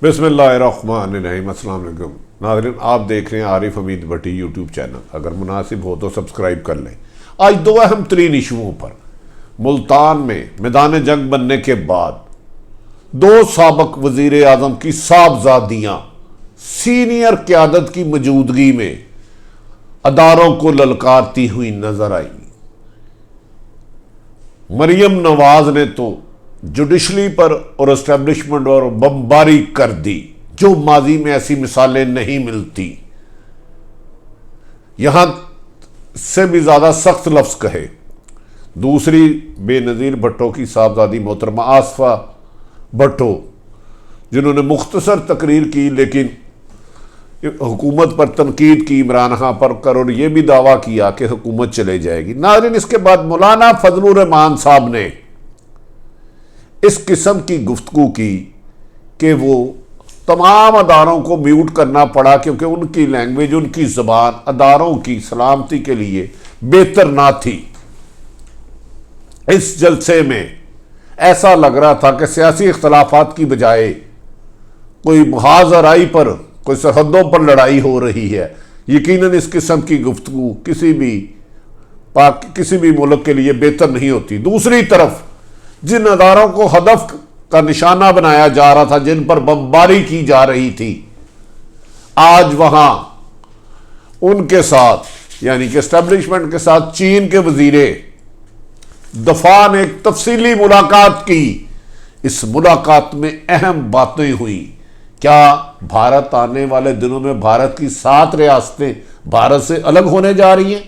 बिस्मिल्लाहिर्रहमानिर्रहीम। अस्सलाम वालेकुम नाज़रीन, आप देख रहे हैं आरिफ हमीद भट्टी यूट्यूब चैनल। अगर मुनासिब हो तो सब्सक्राइब कर लें। आज दो अहम तरीन इशुओं पर मुल्तान में मैदान जंग बनने के बाद दो साबक वजीर आजम की साहबजादियाँ सीनियर क़यादत की मौजूदगी में अदारों को ललकारती हुई नजर आई। मरियम नवाज ने तो जुडिशली पर और एस्टेब्लिशमेंट और बमबारी कर दी, जो माजी में ऐसी मिसालें नहीं मिलती। यहां से भी ज्यादा सख्त लफ्ज कहे। दूसरी बेनज़ीर भट्टो की साहबजादी मोहतरमा आसफा भट्टो, जिन्होंने मुख्तसर तकरीर की लेकिन हुकूमत पर तनकीद की इमरान खां पर कर और यह भी दावा किया कि हुकूमत चले जाएगी। नाज़रीन, इसके बाद मौलाना फजलुर रहमान साहब ने इस किस्म की गुफ्तगू की कि वो तमाम अदारों को म्यूट करना पड़ा क्योंकि उनकी लैंग्वेज, उनकी ज़बान अदारों की सलामती के लिए बेहतर ना थी। इस जलसे में ऐसा लग रहा था कि सियासी इख्तलाफात की बजाय कोई मुहाज़राई पर, कोई सरहदों पर लड़ाई हो रही है। यकीनन इस किस्म की गुफ्तगू किसी भी मुल्क के लिए बेहतर नहीं होती। दूसरी तरफ जिन अदारों को हदफ का निशाना बनाया जा रहा था, जिन पर बमबारी की जा रही थी, आज वहां उनके साथ यानी कि एस्टेब्लिशमेंट के साथ चीन के वजीरे दफा ने एक तफसीली मुलाकात की। इस मुलाकात में अहम बातें हुई। क्या भारत आने वाले दिनों में भारत की 7 रियासतें भारत से अलग होने जा रही हैं?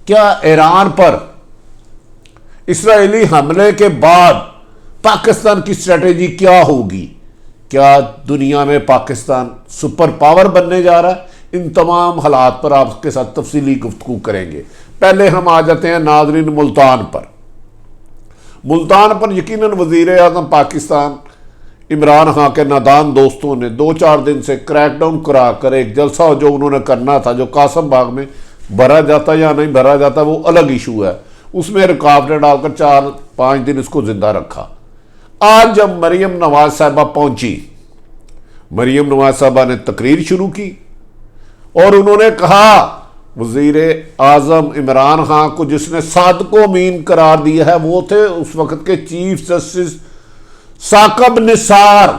क्या ईरान पर इस्राएली हमले के बाद पाकिस्तान की स्ट्रेटेजी क्या होगी? क्या दुनिया में पाकिस्तान सुपर पावर बनने जा रहा है? इन तमाम हालात पर आपके साथ तफसीली गुफ्तगू करेंगे। पहले हम आ जाते हैं नाज़रीन मुल्तान पर। मुल्तान पर यकीनन वजीर आज़म पाकिस्तान इमरान खां के नादान दोस्तों ने 2-4 दिन से क्रैकडाउन करा कर एक जलसा जो उन्होंने करना था, जो कासम बाग में भरा जाता या नहीं भरा जाता वो अलग इशू है, उसमें रुकावटें डालकर 4-5 दिन इसको जिंदा रखा। आज जब मरियम नवाज साहबा पहुंची, मरियम नवाज साहबा ने तकरीर शुरू की और उन्होंने कहा वजीर आजम इमरान खान को जिसने सादको अमीन करार दिया है वो थे उस वक्त के चीफ जस्टिस साकब निसार,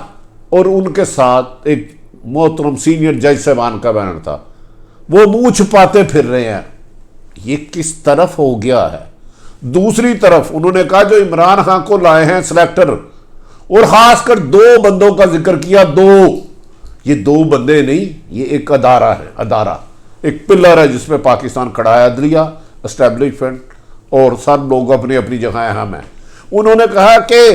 और उनके साथ एक मोहतरम सीनियर जज साहबान का बैनर था। वो मुंह छुपाते फिर रहे हैं। ये किस तरफ हो गया है? दूसरी तरफ उन्होंने कहा जो इमरान खान को लाए हैं सिलेक्टर, और खासकर 2 बंदों का जिक्र किया। ये 2 बंदे नहीं, ये एक अदारा है, अदारा एक पिलर है जिसमें पाकिस्तान खड़ा है। अदलिया, एस्टेब्लिशमेंट और सब लोग अपनी अपनी जगह अहम है। उन्होंने कहा कि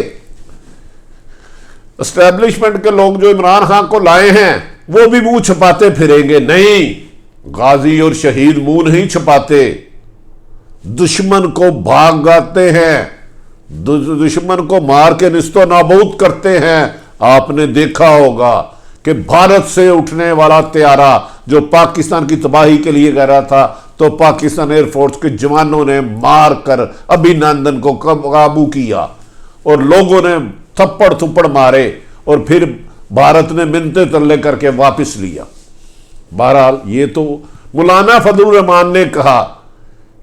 एस्टेब्लिशमेंट के लोग जो इमरान खान को लाए हैं वो भी मुंह छुपाते फिरेंगे। नहीं, गाजी और शहीद मुंह नहीं छुपाते, दुश्मन को भागाते हैं, दुश्मन को मार के निस्तो नाबूद करते हैं। आपने देखा होगा कि भारत से उठने वाला त्यारा जो पाकिस्तान की तबाही के लिए गया था, तो पाकिस्तान एयरफोर्स के जवानों ने मार कर अभिनंदन को काबू किया और लोगों ने थप्पड़ थप्पड़ मारे और फिर भारत ने मिन्नतें तल्ले करके वापस लिया। बहरहाल ये तो मौलाना फजलुर रहमान ने कहा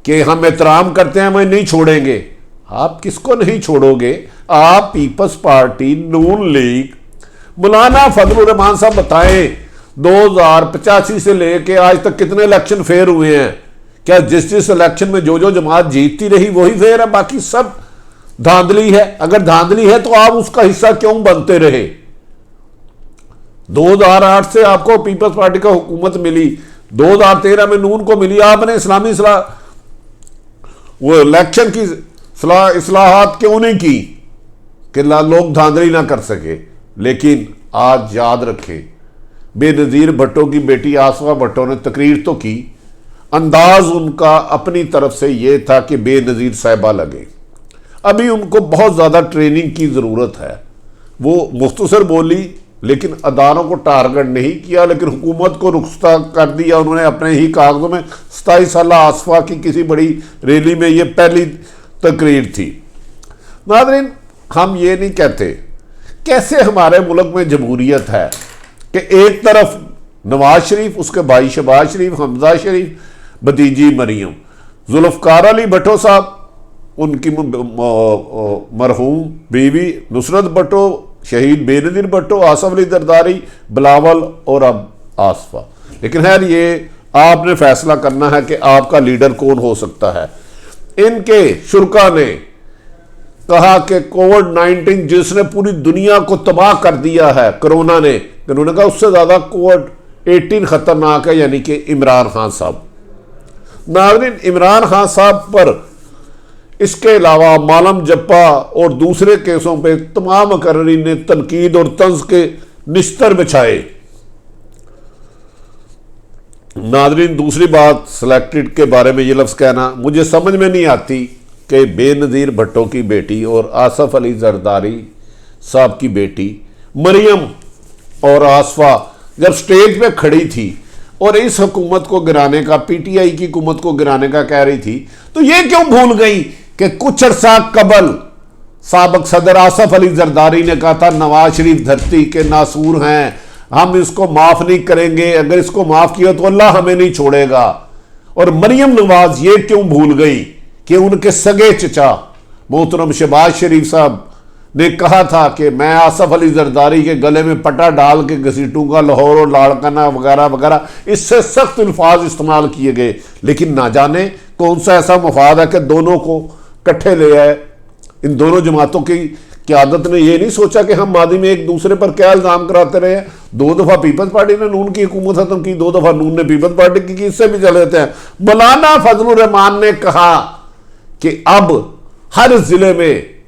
कि हम एहतराम करते हैं, हमें नहीं छोड़ेंगे। आप किसको नहीं छोड़ोगे? आप पीपल्स पार्टी, नून लीग। मौलाना फजलुर रहमान साहब बताएं 2085 से लेके आज तक कितने इलेक्शन फेयर हुए हैं? क्या जिस इलेक्शन में जो जमात जीतती रही वही फेयर है, बाकी सब धांधली है? अगर धांधली है तो आप उसका हिस्सा क्यों बनते रहे? 2008 से आपको पीपल्स पार्टी का हुकूमत मिली, 2013 में नून को मिली। आपने इस्लामी वो इलेक्शन की इस्लाहात क्यों नहीं की कि लोग धांधली ना कर सके? लेकिन आज याद रखें, बेनज़ीर भट्टो की बेटी आसफा भट्टो ने तकरीर तो की, अंदाज उनका अपनी तरफ से यह था कि बेनज़ीर साहिबा लगे। अभी उनको बहुत ज़्यादा ट्रेनिंग की ज़रूरत है। वो मुख्तसर बोली लेकिन अदारों को टारगेट नहीं किया, लेकिन हुकूमत को रुखसा कर दिया उन्होंने अपने ही कागजों में। 27 साल आसफा की किसी बड़ी रैली में ये पहली तकरीर थी। नाज़रीन, हम ये नहीं कहते कैसे हमारे मुल्क में जमहूरियत है कि एक तरफ नवाज शरीफ, उसके भाई शहबाज शरीफ, हमजा शरीफ, भतीजी मरियम, जुल्फकार अली भट्टो साहब, उनकी मरहूम बीवी नुसरत भट्टो, शहीद बेनज़ीर भट्टो, आसफ अली जरदारी, बिलावल और अब आसफा। लेकिन खैर ये आपने फैसला करना है कि आपका लीडर कौन हो सकता है। इनके शुरा ने कहा कि कोविड-19 जिसने पूरी दुनिया को तबाह कर दिया है, कोरोना ने, उन्होंने कहा उससे ज्यादा कोविड-18 खतरनाक है, यानी कि इमरान खान साहब। नाज़रीन, इमरान खान साहब पर इसके अलावा मालम जप्पा और दूसरे केसों पे तमाम मुकर्रीरीन ने तनकीद और तंज के निस्तर बिछाए। नाज़रीन, दूसरी बात सिलेक्टेड के बारे में ये लफ्ज़ कहना, मुझे समझ में नहीं आती कि बेनज़ीर भट्टो की बेटी और आसफ अली जरदारी साहब की बेटी मरियम और आसफा जब स्टेज पे खड़ी थी और इस हुकूमत को गिराने का, पीटीआई की हुकूमत को गिराने का कह रही थी, तो ये क्यों भूल गई कि कुछ अरसा कबल साबिक सदर आसफ अली जरदारी ने कहा था नवाज शरीफ धरती के नासूर हैं, हम इसको माफ नहीं करेंगे, अगर इसको माफ किया तो अल्लाह हमें नहीं छोड़ेगा। और मरियम नवाज ये क्यों भूल गई कि उनके सगे चचा मोहतरम शहबाज शरीफ साहब ने कहा था कि मैं आसफ अली जरदारी के गले में पटा डाल के घसीटूंगा, लाहौर और लाड़काना वगैरह वगैरह, इससे सख्त अल्फाज इस्तेमाल किए गए। लेकिन ना जाने कौन सा ऐसा मफाद है कि दोनों को इकट्ठे ले आए। इन दोनों जमातों की क़यादत ने यह नहीं सोचा कि हम मादी में एक दूसरे पर क्या इल्ज़ाम कराते रहे। 2 दफ़ा पीपल्स पार्टी ने नून की हुकूमत खत्म की, 2 दफ़ा नून ने पीपल्स पार्टी की, इससे भी चले जाते हैं। मौलाना फजलुर रहमान ने कहा कि अब हर जिले में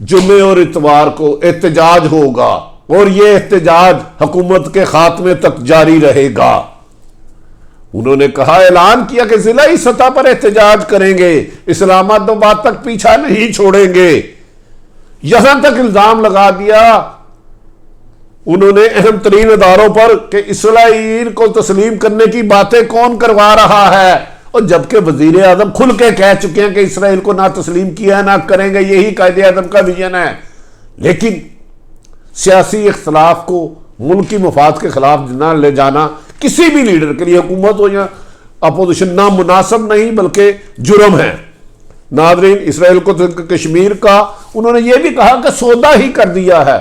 जुमे और इतवार को एहतजाज होगा और यह एहतजाज हुकूमत के खात्मे तक जारी रहेगा। उन्होंने कहा, ऐलान किया कि जिलाई सतह पर एहतजाज करेंगे, इस्लामाबाद तक पीछा नहीं छोड़ेंगे। यहां तक इल्जाम लगा दिया उन्होंने अहम तरीन अदारों पर कि इसराइल को तस्लीम करने की बातें कौन करवा रहा है, और जबकि वजीर आजम खुल के कह चुके हैं कि इसराइल को ना तस्लीम किया ना करेंगे, यही कायदे आजम का विजन है। लेकिन सियासी इख्तलाफ को मुल्की मफाद के खिलाफ ना ले जाना किसी भी लीडर के लिए, हुकूमत हो या अपोजिशन, ना मुनासिब नहीं बल्कि जुर्म है। नाज़रीन, इसराइल को कश्मीर का उन्होंने ये भी कहा कि सौदा ही कर दिया है,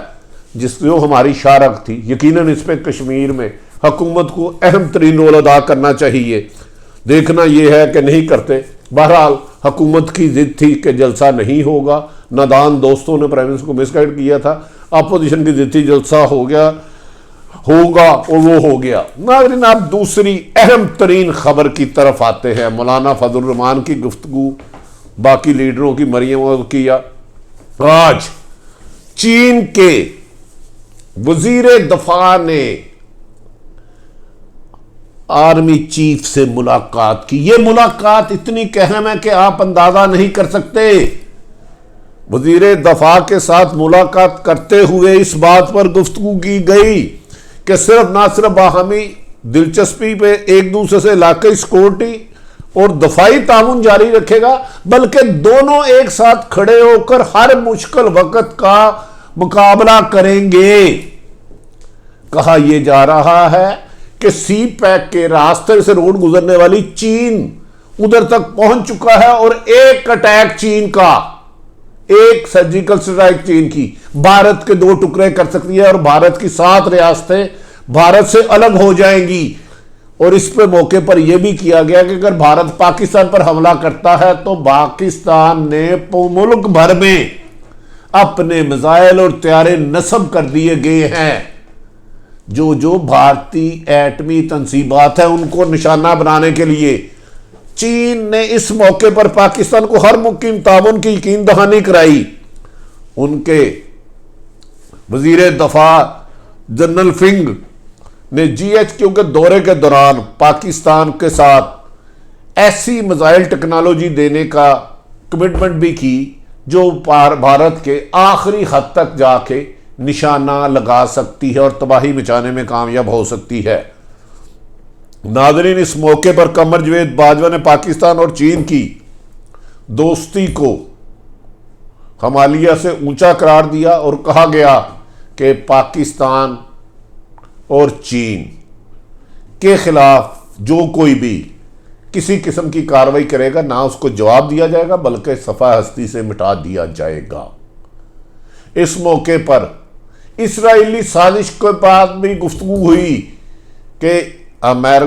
जो हमारी शारक थी। यकीनन इस पर कश्मीर में हुकूमत को अहम तरीन रोल अदा करना चाहिए। देखना यह है कि नहीं करते। बहरहाल हुकूमत की जिद थी कि जलसा नहीं होगा, नादान दोस्तों ने प्राइम मिनिस्टर को मिसगाइड किया था, अपोजिशन की जिद थी जलसा हो गया होगा और वो हो गया। नाज़रीन, आप दूसरी अहम तरीन खबर की तरफ आते हैं। मौलाना फजलुर रहमान की गुफ्तगू बाकी लीडरों की, मरियम किया। आज चीन के वजीर दफा ने आर्मी चीफ से मुलाकात की। यह मुलाकात इतनी अहम है कि आप अंदाजा नहीं कर सकते। वजीर दफा के साथ मुलाकात करते हुए इस बात पर गुफ्तगू की गई कि सिर्फ ना सिर्फ बाहमी दिलचस्पी पे एक दूसरे से इलाकाई सिक्योरिटी और दफाई ताउन जारी रखेगा, बल्कि दोनों एक साथ खड़े होकर हर मुश्किल वक्त का मुकाबला करेंगे। कहा यह जा रहा है कि सी पैक के रास्ते से रोड गुजरने वाली चीन उधर तक पहुंच चुका है और एक अटैक चीन का, एक सर्जिकल स्ट्राइक चीन की भारत के 2 टुकड़े कर सकती है और भारत की 7 रियासतें भारत से अलग हो जाएंगी। और इस पे मौके पर यह भी किया गया कि अगर भारत पाकिस्तान पर हमला करता है तो पाकिस्तान ने मुल्क भर में अपने मिसाइल और तैयारे नस्ब कर दिए गए हैं। जो जो भारतीय एटमी तंसीबात है उनको निशाना बनाने के लिए चीन ने इस मौके पर पाकिस्तान को हर मुमकिन ताउन की यकीन दहानी कराई। उनके वजीर दफा जनरल फिंग ने GHQ के दौरे के दौरान पाकिस्तान के साथ ऐसी मिसाइल टेक्नोलॉजी देने का कमिटमेंट भी की जो भारत के आखिरी हद तक जाके निशाना लगा सकती है और तबाही मचाने में कामयाब हो सकती है। नाज़रीन, इस मौके पर कमर जवेद बाजवा ने पाकिस्तान और चीन की दोस्ती को हिमालय से ऊंचा करार दिया और कहा गया कि पाकिस्तान और चीन के खिलाफ जो कोई भी किसी किस्म की कार्रवाई करेगा ना उसको जवाब दिया जाएगा बल्कि सफा हस्ती से मिटा दिया जाएगा। इस मौके पर इस्राएली साजिश के बाद भी गुफ्तगू हुई कि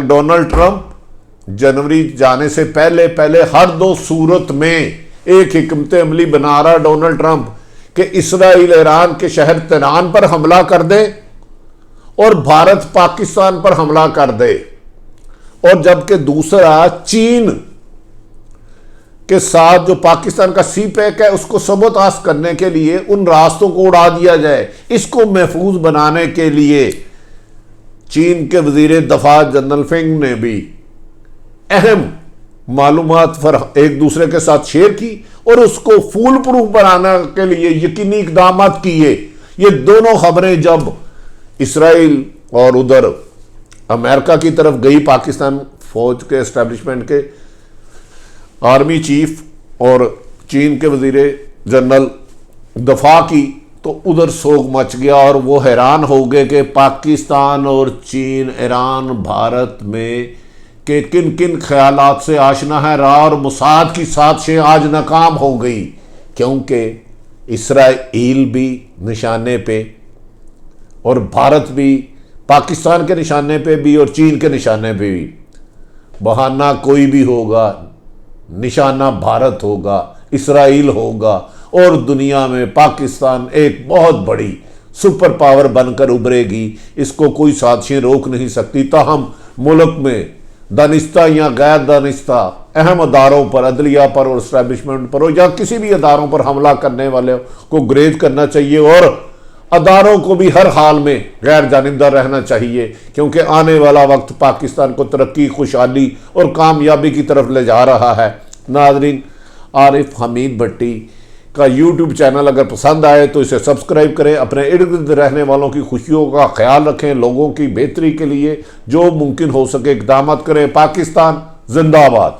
डोनाल्ड ट्रंप जनवरी जाने से पहले पहले हर 2 सूरत में एक हिकमत अमली बना रहा डोनाल्ड ट्रंप कि इस्राएल ईरान के शहर तेहरान पर हमला कर दे और भारत पाकिस्तान पर हमला कर दे, और जबकि दूसरा चीन के साथ जो पाकिस्तान का सी पैक है उसको सबोताश करने के लिए उन रास्तों को उड़ा दिया जाए। इसको महफूज बनाने के लिए चीन के वजीर दफा जनरल फेंग ने भी अहम मालूमात एक दूसरे के साथ शेयर की और उसको फूल प्रूफ बनाने के लिए यकीनी इकदाम किए। ये दोनों खबरें जब इसराइल और उधर अमेरिका की तरफ गई, पाकिस्तान फौज के एस्टेब्लिशमेंट के आर्मी चीफ और चीन के वजीर जनरल दफा की, तो उधर सोग मच गया और वो हैरान हो गए कि पाकिस्तान और चीन, ईरान, भारत में कि किन किन ख्यालात से आशना है रहा और मुसाद की साजिशें आज नाकाम हो गई, क्योंकि इसराइल भी निशाने पे और भारत भी पाकिस्तान के निशाने पे भी और चीन के निशाने पे भी। बहाना कोई भी होगा, निशाना भारत होगा, इसराइल होगा और दुनिया में पाकिस्तान एक बहुत बड़ी सुपर पावर बनकर उभरेगी। इसको कोई साजिशें रोक नहीं सकती। ताहम मुल्क में दानिस्ता या गैर दानिस्ता अहम अदारों पर, अदलिया पर और इस्टेब्लिशमेंट पर या किसी भी अदारों पर हमला करने वाले को गुरेज करना चाहिए और अदारों को भी हर हाल में गैर जानिबदार रहना चाहिए, क्योंकि आने वाला वक्त पाकिस्तान को तरक्की, खुशहाली और कामयाबी की तरफ ले जा रहा है। नाज़रीन, आरिफ हमीद भट्टी का यूट्यूब चैनल अगर पसंद आए तो इसे सब्सक्राइब करें। अपने इर्द गिर्द रहने वालों की खुशियों का ख्याल रखें। लोगों की बेहतरी के लिए जो मुमकिन हो सके इक़दाम करें। पाकिस्तान जिंदाबाद।